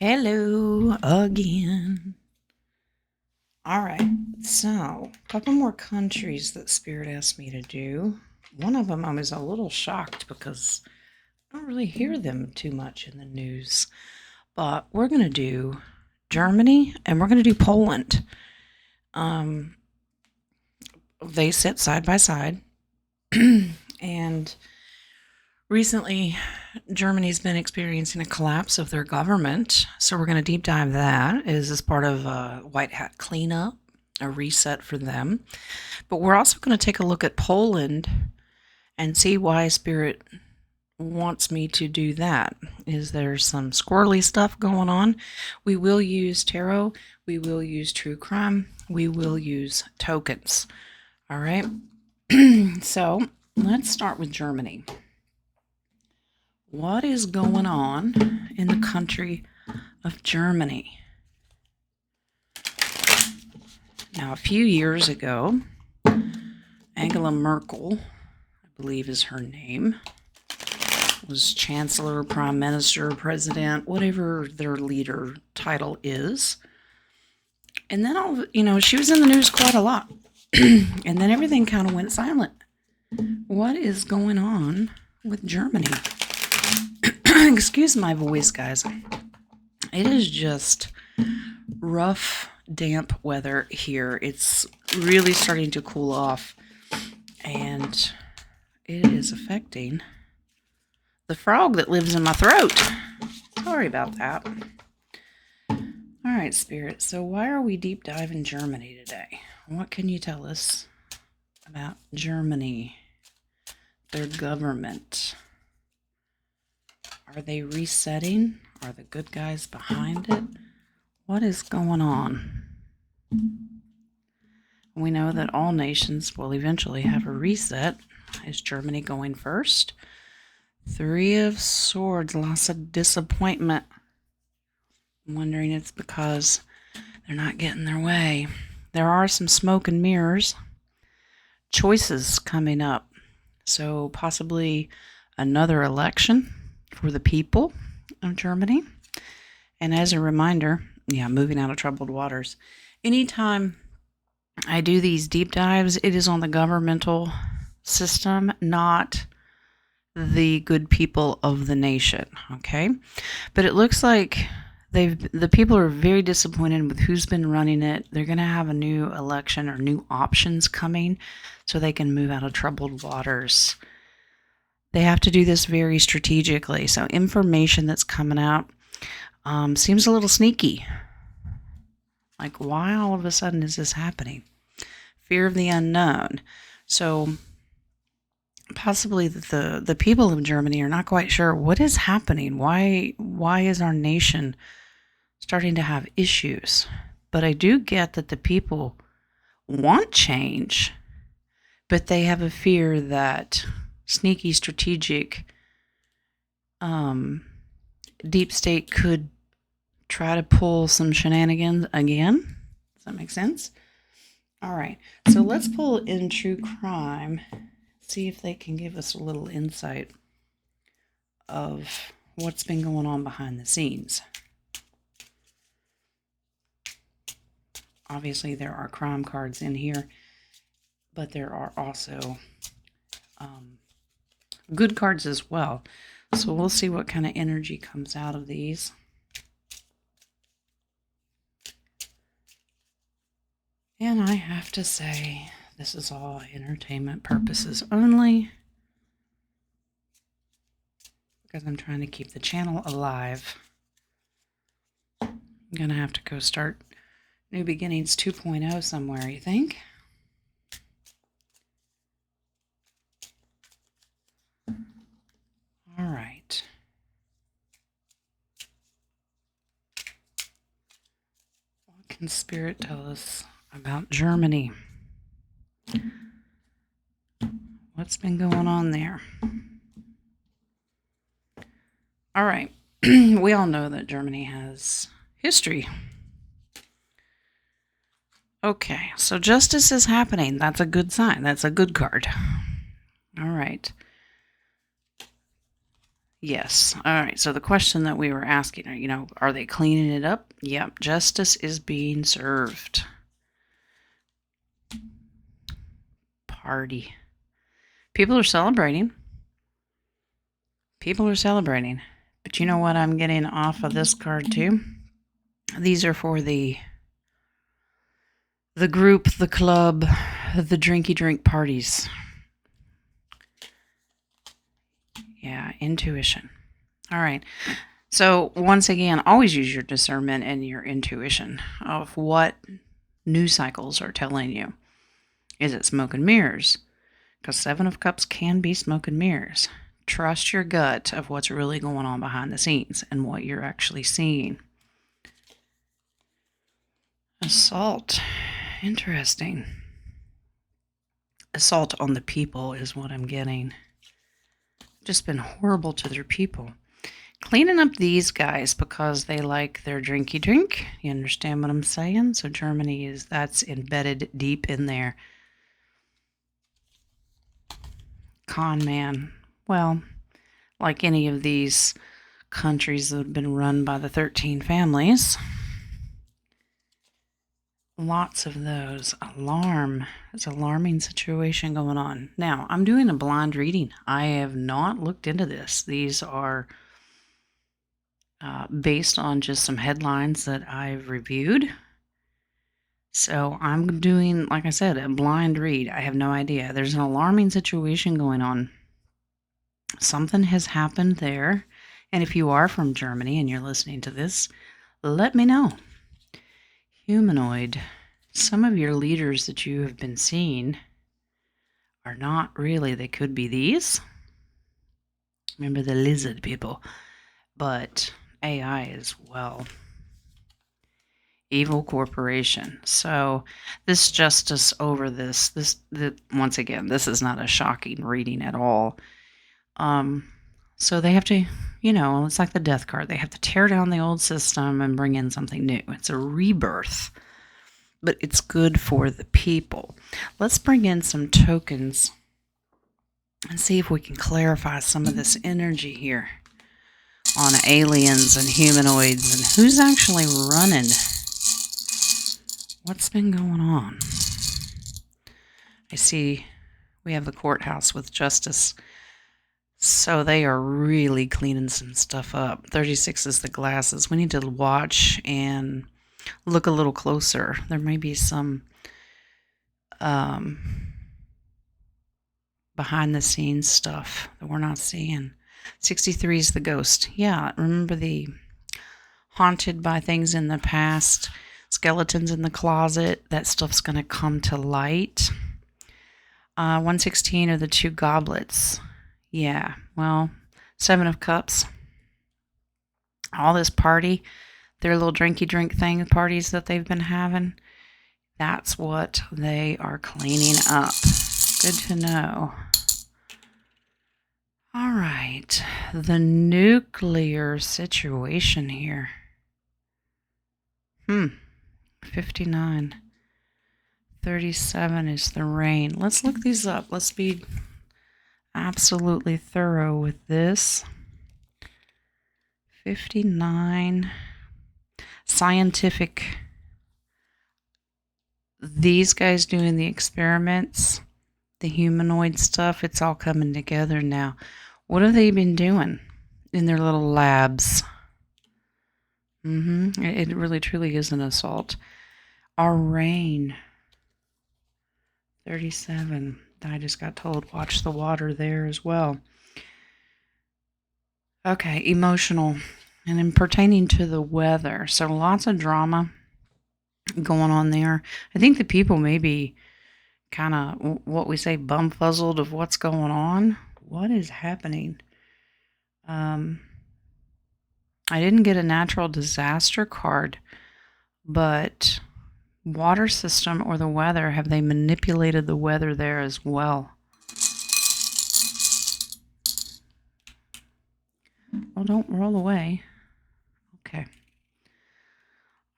Hello again. All right, so a couple more countries that Spirit asked me to do. One of them I was a little shocked because I don't really hear them too much in the news. But we're going to do Germany and we're going to do Poland. They sit side by side. And recently, Germany's been experiencing a collapse of their government, so we're going to deep dive that. It is as part of a white hat cleanup, a reset for them. But we're also going to take a look at Poland and see why Spirit wants me to do that. Is there some squirrely stuff going on? We will use tarot. We will use true crime. We will use tokens. All right. So let's start with Germany. What is going on in the country of Germany? Now, a few years ago, Angela Merkel, I believe is her name, was chancellor, prime minister, president, whatever their leader title is. And then, she was in the news quite a lot. And then everything kind of went silent. What is going on with Germany? Excuse my voice, guys. It is just rough, damp weather here. It's really starting to cool off, and it is affecting the frog that lives in my throat. Sorry about that. All right, Spirit. So why are we deep diving Germany today? What can you tell us about Germany, their government? Are they resetting? Are the good guys behind it? What is going on? We know that all nations will eventually have a reset. Is Germany going first? Three of Swords, lots of disappointment. I'm wondering it's because they're not getting their way. There are some smoke and mirrors. Choices coming up. So possibly another election for the people of Germany. And as a reminder, moving out of troubled waters. Anytime I do these deep dives, it is on the governmental system, not the good people of the nation, okay? But it looks like the people are very disappointed with who's been running it. They're going to have a new election or new options coming so they can move out of troubled waters. They have to do this very strategically. So information that's coming out seems a little sneaky. Like, why all of a sudden is this happening? Fear of the unknown. So possibly the people of Germany are not quite sure what is happening. Why is our nation starting to have issues? But I do get that the people want change, but they have a fear that sneaky, strategic deep state could try to pull some shenanigans again. Does that make sense? All right. So let's pull in true crime, see if they can give us a little insight of what's been going on behind the scenes. Obviously, there are crime cards in here, but there are also good cards as well. So we'll see what kind of energy comes out of these. And I have to say, this is all entertainment purposes only, because I'm trying to keep the channel alive. I'm going to have to go start New Beginnings 2.0 somewhere, you think? All right. What can Spirit tell us about Germany? What's been going on there? All right. We all know that Germany has history. Okay, so justice is happening. That's a good sign. That's a good card. All right. Yes. All right. So the question that we were asking, are they cleaning it up? Yep. Justice is being served. Party. People are celebrating. People are celebrating. But you know what I'm getting off of this card too? These are for the group, the club, the drinky drink parties. Yeah, intuition. All right. So once again, always use your discernment and your intuition of what news cycles are telling you. Is it smoke and mirrors? Because Seven of Cups can be smoke and mirrors. Trust your gut of what's really going on behind the scenes and what you're actually seeing. Assault. Interesting. Assault on the people is what I'm getting. Just been horrible to their people. Cleaning up these guys because they like their drinky drink. You understand what I'm saying? So Germany that's embedded deep in there. Con man. Well, like any of these countries that have been run by the 13 families. Lots of those. Alarm. It's an alarming situation going on. Now, I'm doing a blind reading. I have not looked into this. These are based on just some headlines that I've reviewed. So I'm doing, like I said, a blind read. I have no idea. There's an alarming situation going on. Something has happened there. And if you are from Germany and you're listening to this, let me know. Humanoid. Some of your leaders that you have been seeing are not really. They could be these. Remember the lizard people. But AI as well. Evil corporation. So this justice over this once again, this is not a shocking reading at all. So they have to, it's like the death card. They have to tear down the old system and bring in something new. It's a rebirth, but it's good for the people. Let's bring in some tokens and see if we can clarify some of this energy here on aliens and humanoids and who's actually running. What's been going on? I see we have the courthouse with justice. So they are really cleaning some stuff up. 36 is the glasses. We need to watch and look a little closer. There may be some behind the scenes stuff that we're not seeing. 63 is the ghost. Yeah, remember the haunted by things in the past, skeletons in the closet. That stuff's going to come to light. 116 are the two goblets. Yeah, well, 7 of Cups. All this party, their little drinky drink thing, parties that they've been having, that's what they are cleaning up. Good to know. All right, the nuclear situation here. 59. 37 is the rain. Let's look these up. Let's be absolutely thorough with this. 59. Scientific. These guys doing the experiments, the humanoid stuff, it's all coming together now. What have they been doing in their little labs? It really truly is an assault. Our rain. 37. I just got told watch the water there as well. Okay, emotional. And then pertaining to the weather. So lots of drama going on there. I think the people may be kind of, what we say, bumfuzzled of what's going on. What is happening? I didn't get a natural disaster card, but water system or the weather, have they manipulated the weather there as well? Well, don't roll away. Okay.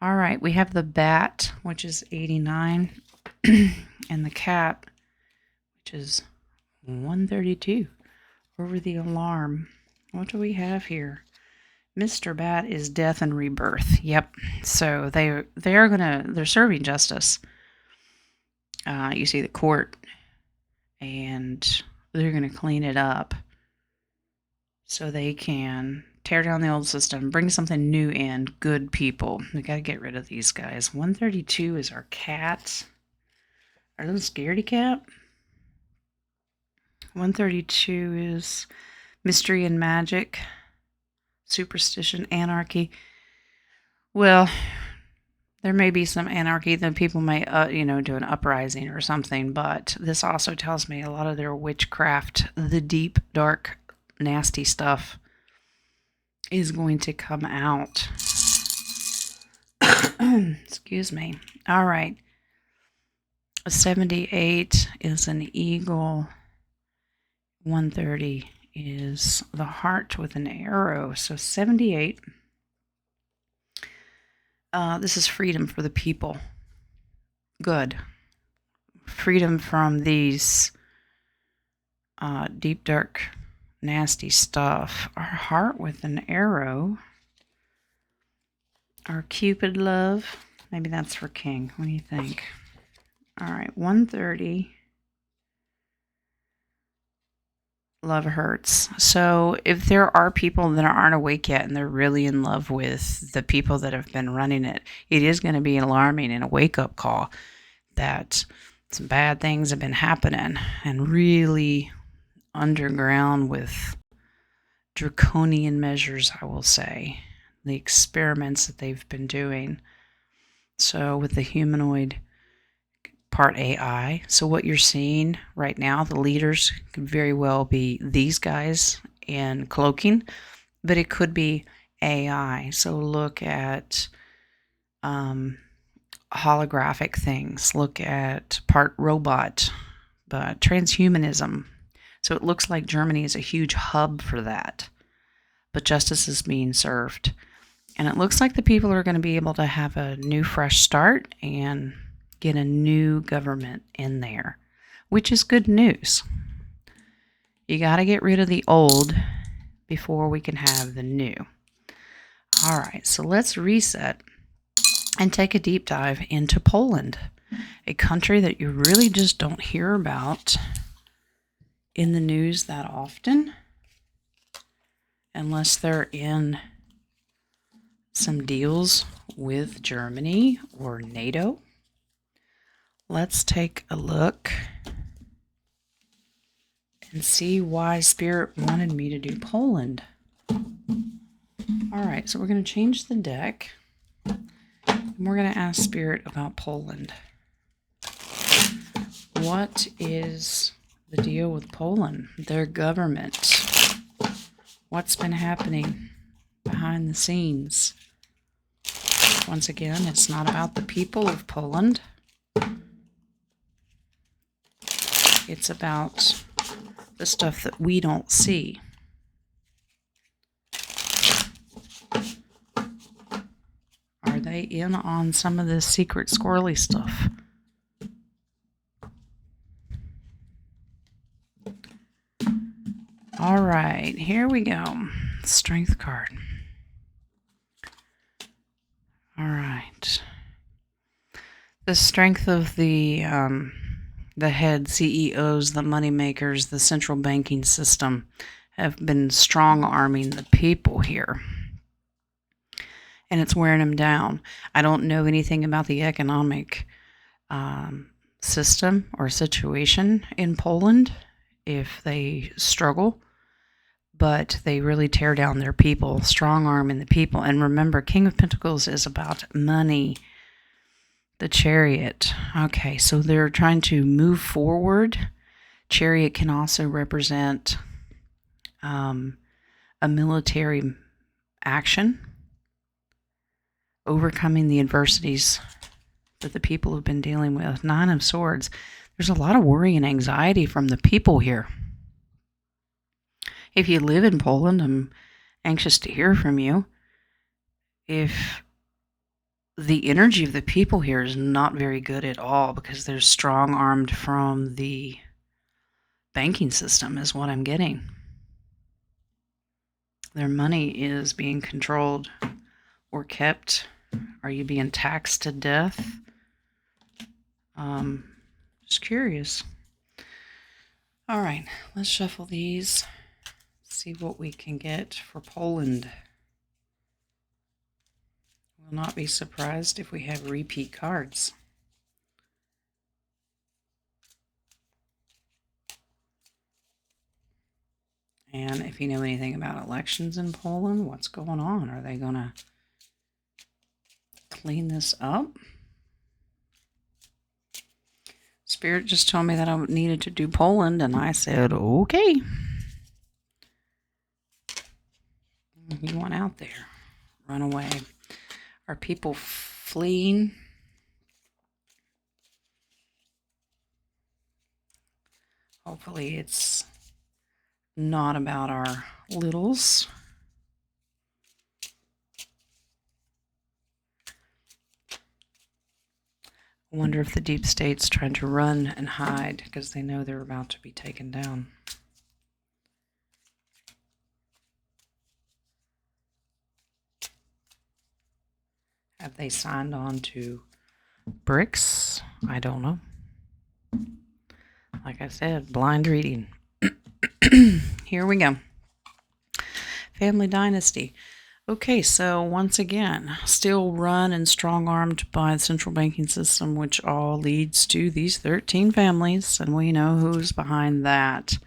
All right, we have the bat, which is 89, and the cat, which is 132, over the alarm. What do we have here? Mr. Bat is death and rebirth. Yep. So they're serving justice. You see the court, and they're gonna clean it up so they can tear down the old system, bring something new in. Good people. We gotta get rid of these guys. 132 is our cat. Our little scaredy cat. 132 is mystery and magic, superstition, anarchy. Well, there may be some anarchy. Then people may, do an uprising or something. But this also tells me a lot of their witchcraft, the deep, dark, nasty stuff, is going to come out. Excuse me. All right. 78 is an eagle. 130 is the heart with an arrow. So 78. This is freedom for the people. Good. Freedom from these deep, dark, nasty stuff. Our heart with an arrow. Our Cupid love. Maybe that's for King. What do you think? All right, 130. Love hurts. So if there are people that aren't awake yet and they're really in love with the people that have been running it, it is going to be alarming and a wake-up call that some bad things have been happening, and really underground with draconian measures, I will say. The experiments that they've been doing. So with the humanoid part AI. So what you're seeing right now, the leaders could very well be these guys in cloaking, but it could be AI. So look at holographic things. Look at part robot, but transhumanism. So it looks like Germany is a huge hub for that. But justice is being served. And it looks like the people are going to be able to have a new fresh start and get a new government in there, which is good news. You got to get rid of the old before we can have the new. All right, so let's reset and take a deep dive into Poland, a country that you really just don't hear about in the news that often, unless they're in some deals with Germany or NATO. Let's take a look and see why Spirit wanted me to do Poland. All right, so we're going to change the deck, and we're going to ask Spirit about Poland. What is the deal with Poland? Their government. What's been happening behind the scenes? Once again, it's not about the people of Poland. It's about the stuff that we don't see. Are they in on some of this secret squirrely stuff? All right, here we go. Strength card. All right. The strength of the head CEOs, the money makers, the central banking system have been strong-arming the people here. And it's wearing them down. I don't know anything about the economic system or situation in Poland if they struggle, but they really tear down their people, strong-arming the people. And remember, King of Pentacles is about money. The Chariot. Okay, so they're trying to move forward. Chariot can also represent a military action, overcoming the adversities that the people have been dealing with. 9 of Swords. There's a lot of worry and anxiety from the people here. If you live in Poland, I'm anxious to hear from you. If the energy of the people here is not very good at all, because they're strong-armed from the banking system is what I'm getting. Their money is being controlled or kept. Are you being taxed to death? Just curious. All right, let's shuffle these. See what we can get for Poland. Will not be surprised if we have repeat cards. And if you know anything about elections in Poland, what's going on? Are they going to clean this up? Spirit just told me that I needed to do Poland, and I said, okay. You want out there. Run away. Are people fleeing? Hopefully it's not about our littles. I wonder if the deep state's trying to run and hide because they know they're about to be taken down. Have they signed on to BRICS? I don't know. Like I said, blind reading. Here we go. Family dynasty. Okay, so once again, still run and strong-armed by the central banking system, which all leads to these 13 families, and we know who's behind that.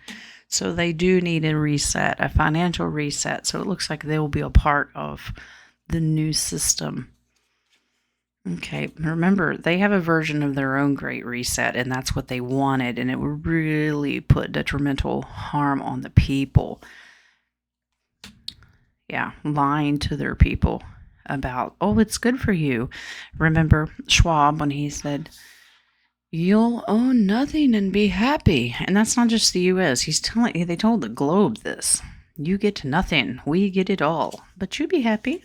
So they do need a reset, a financial reset, so it looks like they will be a part of the new system. Okay, remember, they have a version of their own Great Reset, and that's what they wanted, and it would really put detrimental harm on the people. Yeah, lying to their people about, oh, it's good for you. Remember Schwab when he said, you'll own nothing and be happy. And that's not just the U.S. They told the globe this. You get nothing. We get it all. But you be happy.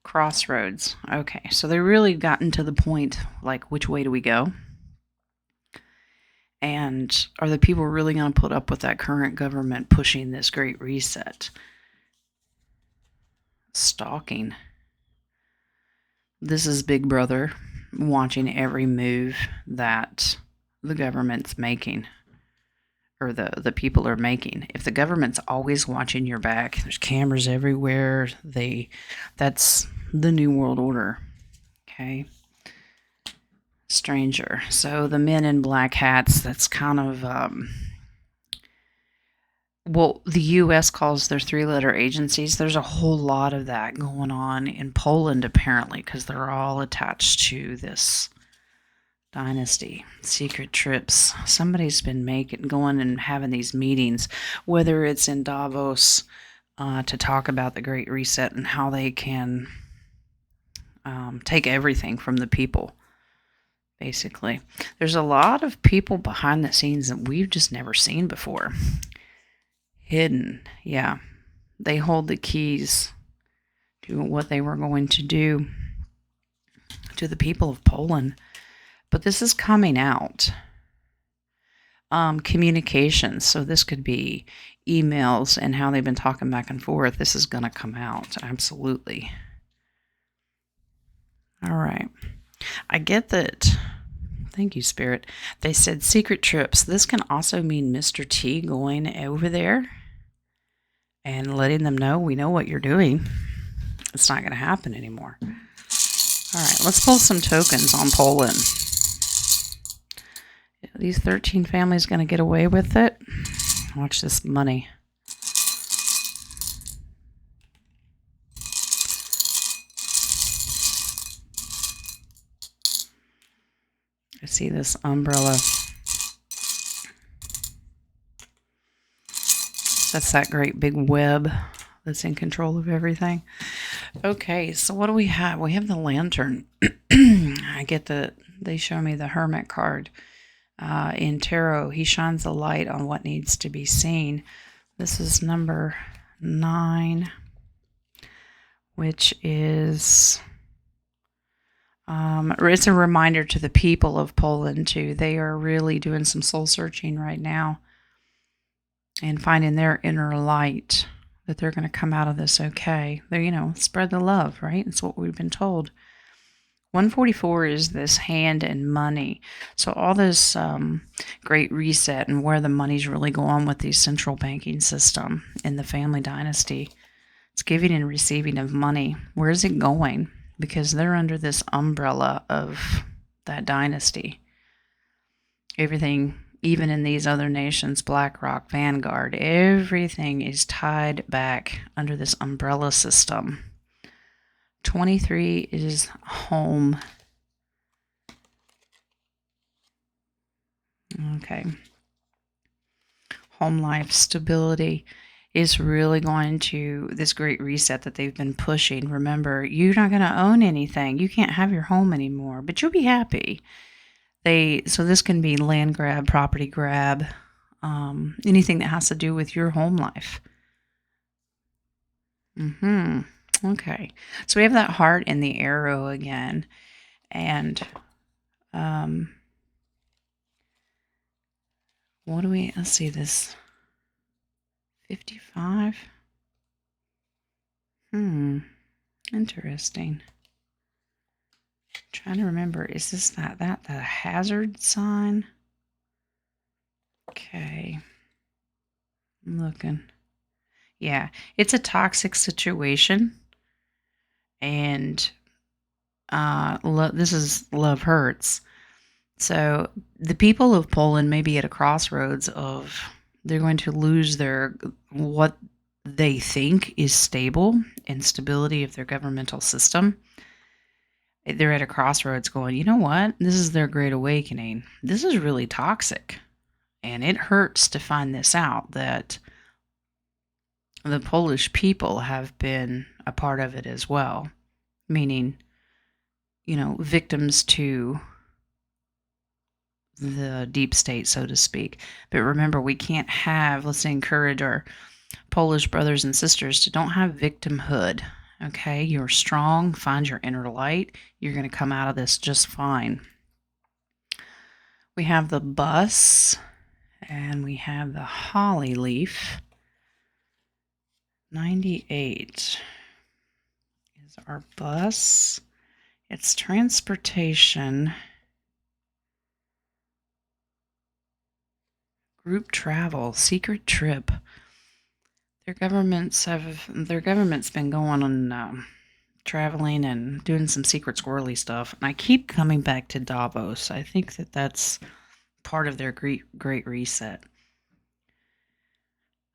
Crossroads. Okay, so they really gotten to the point, like, which way do we go? And are the people really going to put up with that current government pushing this Great Reset? Stalking. This is Big Brother watching every move that the government's making, or the people are making. If the government's always watching your back, there's cameras everywhere, that's the New World Order. Okay. Stranger. So the men in black hats, that's kind of well, the U.S. calls their three-letter agencies. There's a whole lot of that going on in Poland, apparently, because they're all attached to this dynasty. Secret trips. Somebody's been going and having these meetings, whether it's in Davos to talk about the Great Reset and how they can take everything from the people, basically. There's a lot of people behind the scenes that we've just never seen before. Hidden, yeah. They hold the keys to what they were going to do to the people of Poland. But this is coming out. Communications. So this could be emails and how they've been talking back and forth. This is going to come out. Absolutely. All right. I get that. Thank you, Spirit. They said secret trips. This can also mean Mr. T going over there and letting them know, we know what you're doing. It's not going to happen anymore. All right, let's pull some tokens on Poland. Are these 13 families going to get away with it? Watch this money. I see this umbrella. That's that great big web that's in control of everything. Okay, so what do we have? We have the lantern. I get that they show me the hermit card. In tarot, he shines the light on what needs to be seen. This is number 9, which is... it's a reminder to the people of Poland, too. They are really doing some soul searching right now and finding their inner light that they're going to come out of this okay. They're, spread the love, right? It's what we've been told. 144 is this hand and money. So all this great reset and where the money's really going with the central banking system in the family dynasty. It's giving and receiving of money. Where is it going? Because they're under this umbrella of that dynasty. Everything, even in these other nations, BlackRock, Vanguard, everything is tied back under this umbrella system. 23 is home. Okay. Home life stability is really going to this great reset that they've been pushing. Remember, you're not going to own anything. You can't have your home anymore, but you'll be happy. So this can be land grab, property grab, anything that has to do with your home life. Okay. So we have that heart and the arrow again. And let's see this. 55. Interesting. Trying to remember, is this that the hazard sign? Okay. I'm looking. Yeah, it's a toxic situation. And this is love hurts. So the people of Poland may be at a crossroads of they're going to lose what they think is stable and stability of their governmental system. They're at a crossroads going, you know what? This is their great awakening. This is really toxic. And it hurts to find this out, that the Polish people have been a part of it as well. Meaning, victims to the deep state, so to speak. But remember, we can't let's encourage our Polish brothers and sisters to don't have victimhood. Okay, you're strong, find your inner light. You're going to come out of this just fine. We have the bus and we have the holly leaf. 98 is our bus. It's transportation. Group travel, secret trip. Their government's been going on traveling and doing some secret squirrely stuff. And I keep coming back to Davos. I think that's part of their great reset.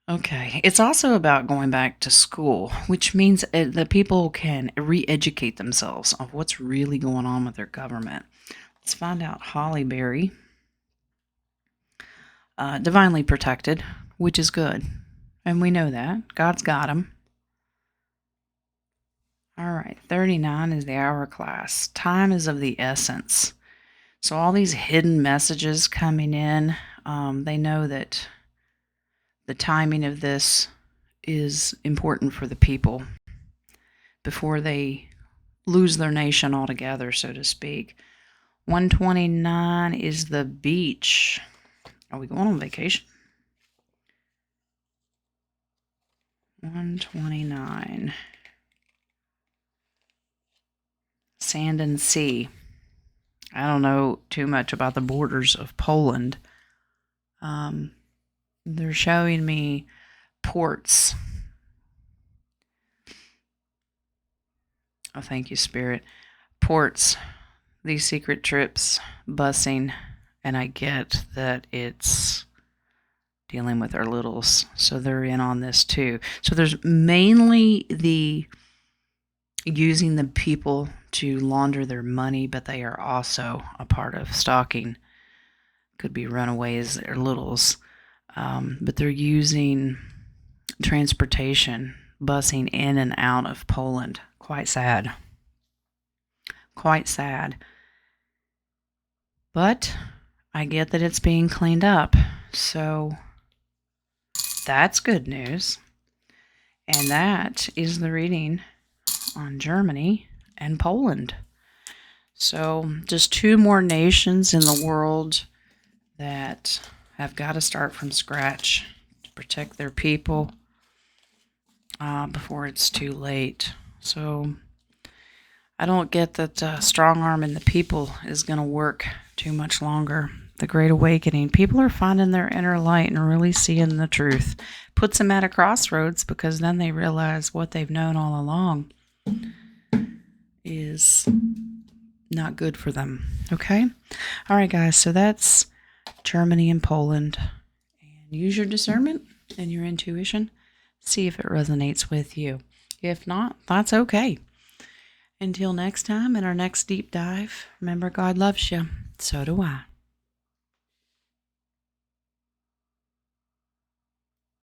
Okay. It's also about going back to school, which means that people can re-educate themselves on what's really going on with their government. Let's find out. Hollyberry. Divinely protected, which is good. And we know that. God's got him. All right. 39 is the hourglass. Time is of the essence. So all these hidden messages coming in, they know that the timing of this is important for the people before they lose their nation altogether, so to speak. 129 is the beach. Are we going on vacation? 129. Sand and sea. I don't know too much about the borders of Poland. They're showing me ports. Oh, thank you, Spirit. Ports, these secret trips, busing, and I get that it's dealing with our littles, so they're in on this too. So there's mainly the using the people to launder their money, but they are also a part of stalking. Could be runaways or littles, but they're using transportation, busing in and out of Poland. Quite sad. Quite sad. But I get that it's being cleaned up, so that's good news. And that is the reading on Germany and Poland. So just two more nations in the world that have got to start from scratch to protect their people. before it's too late. So I don't get that strong arming the people is going to work too much longer. The Great Awakening, people are finding their inner light and really seeing the truth. Puts them at a crossroads because then they realize what they've known all along is not good for them. Okay? All right, guys. So that's Germany and Poland. And use your discernment and your intuition. See if it resonates with you. If not, that's okay. Until next time in our next deep dive, remember God loves you. So do I.